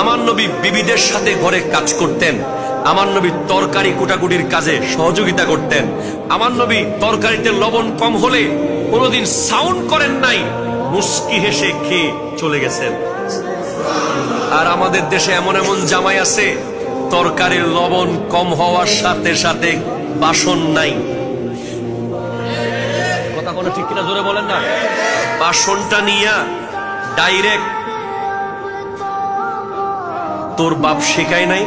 আমার নবী বিবিদের সাথে ঘরে কাজ করতেন, আমার নবী তরকারি কুটাকুটির কাজে সহযোগিতা করতেন, আমার নবী তরকারিতে লবণ কম হলে কোনোদিন সাউন্ড করেন নাই, মুস্কি হেসে খেয়ে চলে গেছেন। আর আমাদের দেশে এমন এমন জামাই আছে, তরকারির লবণ কম হওয়ার সাথে সাথে বাসন নাই। কথা কোনো ঠিক কিনা জোরে বলেন না। বাসনটা নিয়া ডাইরেক্ট, তোর বাপ শিখায় নাই,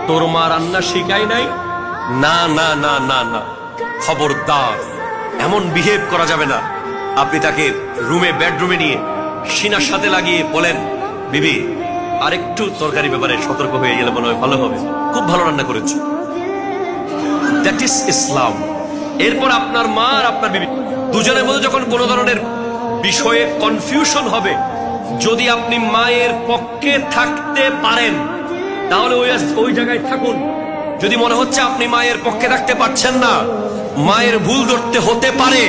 তোর মা রান্না শিখায় নাই, না না না না না, খবরদার, এমন বিহেভ করা যাবে না। আপনি তাকে রুমে বেডরুমে নিয়ে সিনার সাথে লাগিয়ে বলেন, বিবি আরেকটু তরকারি ব্যাপারে সতর্ক হয়ে গেলে মনে হয় ভালো হবে, খুব ভালো রান্না করেছো। দ্যাট ইজ ইসলাম। এরপর আপনার মা আর আপনার বিবি দুজনের মধ্যে যখন কোনো ধরনের বিষয়ে কনফিউশন হবে, যদি আপনি মায়ের পক্ষে থাকতে পারেন তাহলে ওই জায়গায় থাকুন। যদি মনে হচ্ছে আপনি মায়ের পক্ষে থাকতে পারছেন না, মায়ের ভুল ধরতে হতে পারে,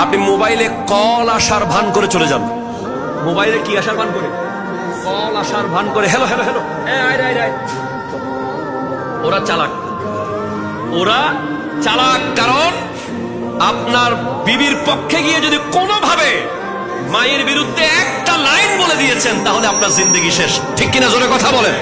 আপনি মোবাইলে কল আসার ভান করে চলে যান। মোবাইলে কি আসার ভান করে? কল আসার ভান করে, হ্যালো হ্যালো হ্যালো, ওরা চালাক, ওরা চালাক। কারণ আপনার বিবির পক্ষে গিয়ে যদি কোনোভাবে মায়ের বিরুদ্ধে একটা লাইন বলে দিয়েছেন, তাহলে আপনার জিন্দেগি শেষ। ঠিক কিনা জোরে কথা বলেন।